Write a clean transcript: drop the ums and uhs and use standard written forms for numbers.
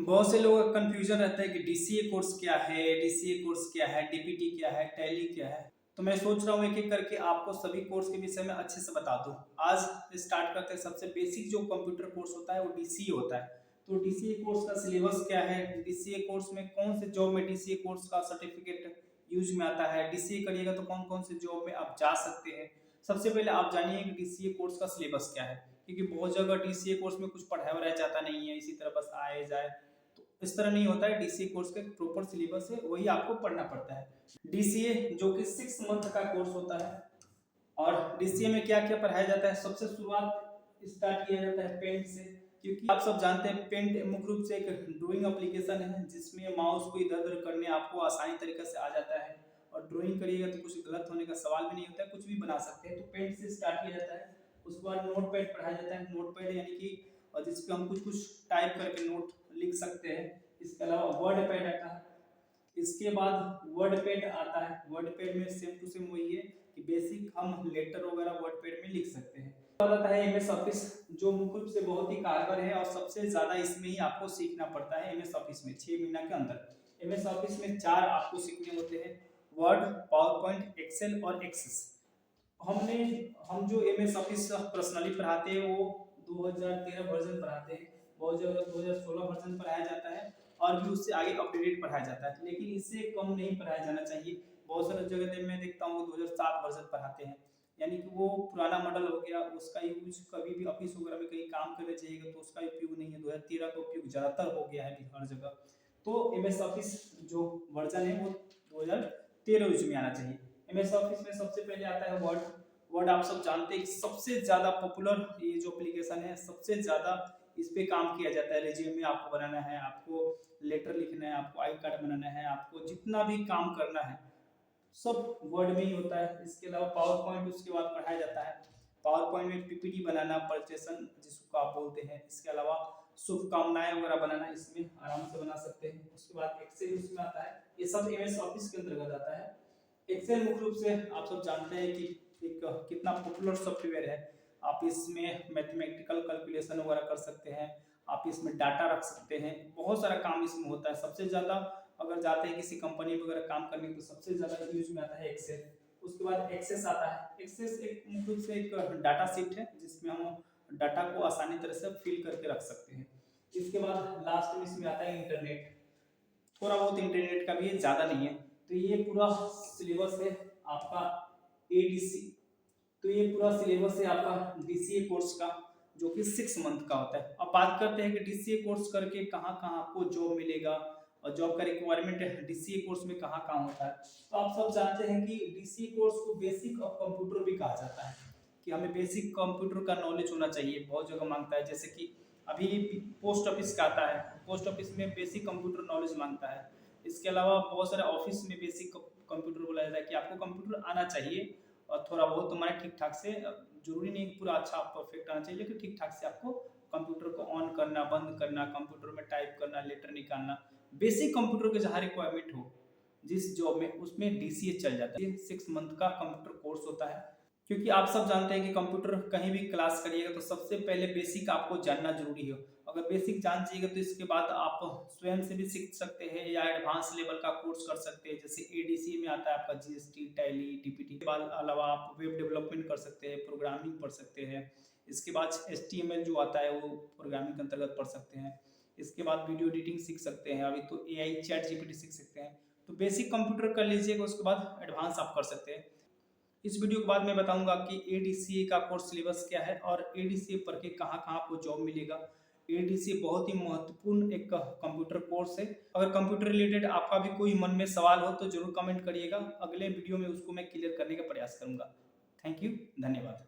बहुत से लोगों का कंफ्यूजन रहता है कि डीसीए कोर्स क्या है, डीसीए कोर्स क्या है, डीपीटी क्या है, टैली क्या है। तो मैं सोच रहा हूँ एक एक करके आपको सभी कोर्स के विषय में अच्छे से बता दूं। आज स्टार्ट करते हैं। सबसे बेसिक जो कंप्यूटर कोर्स होता है वो डीसीए होता है। तो डीसीए कोर्स का सिलेबस क्या है, डीसीए कोर्स में कौन से जॉब में डीसीए कोर्स का सर्टिफिकेट यूज में आता है, डीसीए करिएगा तो कौन कौन से जॉब में आप जा सकते हैं। सबसे पहले आप जानिए कि डीसीए कोर्स का सिलेबस क्या है, क्योंकि बहुत जगह डीसीए कोर्स में कुछ पढ़ाया रह जाता नहीं है, इसी तरह बस आए जाए। तो इस तरह नहीं होता है। डीसीए कोर्स का प्रॉपर सिलेबस है, वही आपको पढ़ना पड़ता है। डीसीए जो कि 6 मंथ का कोर्स होता है। और डीसीए में क्या क्या पढ़ाया जाता है, सबसे शुरुआत स्टार्ट किया जाता है पेंट से, क्योंकि आप सब जानते हैं पेंट मुख्य रूप से एक ड्राइंग एप्लीकेशन है जिसमें माउस को इधर उधर करने आपको आसानी तरीके से आ जाता है। और ड्राइंग करिएगा तो कुछ गलत होने का सवाल भी नहीं होता है, कुछ भी बना सकते हैं। तो पेंट से स्टार्ट किया जाता है। उसके बाद नोट पैड पढ़ाया जाता है। नोट पैड यानी कि और जिस पे हम कुछ कुछ टाइप करके नोट लिख सकते हैं। इसके अलावा वर्ड पैड आता है। इसके बाद वर्ड पैड आता है। वर्ड पैड में सेम टू सेम वही है कि बेसिक हम लेटर वगैरह वर्ड पैड में लिख सकते हैं। आता है एमएस ऑफिस, जो मुख्य रूप से बहुत ही कारगर है और सबसे ज्यादा इसमें ही आपको सीखना पड़ता है। एमएस ऑफिस में 6 महीना के अंदर एमएस ऑफिस में 4 आपको सीखने होते हैं, वर्ड, पावर पॉइंट, एक्सेल और एक्सेस। हम जो एमएस ऑफिस पर्सनली पढ़ाते हैं वो 2013 वर्जन पढ़ाते हैं। बहुत जगह 2016 वर्जन पढ़ाया जाता है और भी उससे आगे अपडेटेड पढ़ाया जाता है, लेकिन इससे कम नहीं पढ़ाया जाना चाहिए। बहुत सारे जगह मैं देखता हूँ 2007 वर्जन पढ़ाते हैं, यानी कि वो पुराना मॉडल हो गया, उसका यूज कभी भी ऑफिस वगैरह में कहीं काम करने चाहिएगा तो उसका उपयोग नहीं है। 2013 का उपयोग ज़्यादातर हो गया है हर जगह। तो एमएस ऑफिस जो वर्जन है वो 2013 यूज में आना चाहिए। एमएस ऑफिस में सबसे पहले आता है वर्ड। वर्ड आप सब जानते हैं कि सबसे ज़्यादा पॉपुलर ये जो एप्लीकेशन है, सबसे ज़्यादा इस पे काम किया जाता है। रिज्यूमे आपको बनाना है, आपको लेटर लिखना है, आपको आई कार्ड बनाना है, आपको जितना भी काम करना है सब वर्ड में ही होता है। इसके अलावा पावर पॉइंट उसके बाद पढ़ाया जाता है। पावर पॉइंट में पीपीटी बनाना, प्रेजेंटेशन जिसको आप बोलते हैं। इसके अलावा शुभकामनाएं वगैरह बनाना इसमें आराम से बना सकते हैं। उसके बाद एक्सेल उसमें आता है। ये सब एमएस ऑफिस के अंतर्गत आता है। एक्सेल मुख्य रूप से आप सब जानते हैं कि एक कितना पॉपुलर सॉफ्टवेयर है। आप इसमें मैथमेटिकल कैलकुलेशन वगैरह कर सकते हैं, आप इसमें डाटा रख सकते हैं, बहुत सारा काम इसमें होता है। सबसे ज़्यादा अगर जाते हैं किसी कंपनी वगैरह काम करने तो सबसे ज़्यादा यूज में आता है एक्सेल। उसके बाद एक्सेस आता है। एक्सेस एक मुख्य रूप से एक डाटा शीट है जिसमें हम डाटा को आसानी तरह से फिल करके रख सकते हैं। इसके बाद लास्ट में इसमें आता है इंटरनेट। थोड़ा बहुत इंटरनेट का भी ज़्यादा नहीं है। तो ये पूरा सिलेबस है आपका एडीसी। तो ये पूरा सिलेबस है आपका डीसीए कोर्स का, जो कि 6 मंथ का होता है। अब बात करते हैं कि डीसीए कोर्स करके कहाँ कहाँ आपको जॉब मिलेगा और जॉब का रिक्वायरमेंट डीसीए कोर्स में कहाँ कहाँ होता है। तो आप सब जानते हैं कि डीसीए कोर्स को बेसिक ऑफ कंप्यूटर भी कहा जाता है, कि हमें बेसिक कंप्यूटर का नॉलेज होना चाहिए। बहुत जगह मांगता है, जैसे कि अभी पोस्ट ऑफिस का आता है, पोस्ट ऑफिस में बेसिक कंप्यूटर नॉलेज मांगता है। इसके अलावा बहुत सारे ऑफिस में बेसिक कंप्यूटर बोला जाता है कि आपको कंप्यूटर आना चाहिए और थोड़ा बहुत तुम्हारे ठीक ठाक से, जरूरी नहीं पूरा अच्छा परफेक्ट आना चाहिए, लेकिन ठीक ठाक से आपको कंप्यूटर को ऑन करना, बंद करना, कंप्यूटर में टाइप करना, लेटर निकालना, बेसिक कंप्यूटर के जहाँ रिक्वायरमेंट हो जिस जॉब में, उसमें डीसीए चल जाता है। 6 मंथ का कंप्यूटर कोर्स होता है। क्योंकि आप सब जानते हैं कि कंप्यूटर कहीं भी क्लास करिएगा तो सबसे पहले बेसिक आपको जानना जरूरी है। अगर बेसिक जान जाइएगा तो इसके बाद आप स्वयं से भी सीख सकते हैं या एडवांस लेवल का कोर्स कर सकते हैं। जैसे एडीसी में आता है आपका जीएसटी, टैली, टीपीटी। के अलावा आप वेब डेवलपमेंट कर सकते हैं, प्रोग्रामिंग पढ़ सकते हैं। इसके बाद एचटीएमएल जो आता है वो प्रोग्रामिंग के अंतर्गत पढ़ सकते हैं। इसके बाद वीडियो एडिटिंग सीख सकते हैं। अभी तो एआई चैट जीपीटी सीख सकते हैं। तो बेसिक कंप्यूटर कर लीजिएगा, उसके बाद एडवांस आप कर सकते हैं। इस वीडियो के बाद मैं बताऊंगा कि एडीसीए का कोर्स सिलेबस क्या है और एडीसीए पढ़ के कहाँ कहाँ आपको जॉब मिलेगा। एडीसीए बहुत ही महत्वपूर्ण एक कंप्यूटर कोर्स है। अगर कंप्यूटर रिलेटेड आपका भी कोई मन में सवाल हो तो जरूर कमेंट करिएगा, अगले वीडियो में उसको मैं क्लियर करने का प्रयास करूंगा। थैंक यू, धन्यवाद।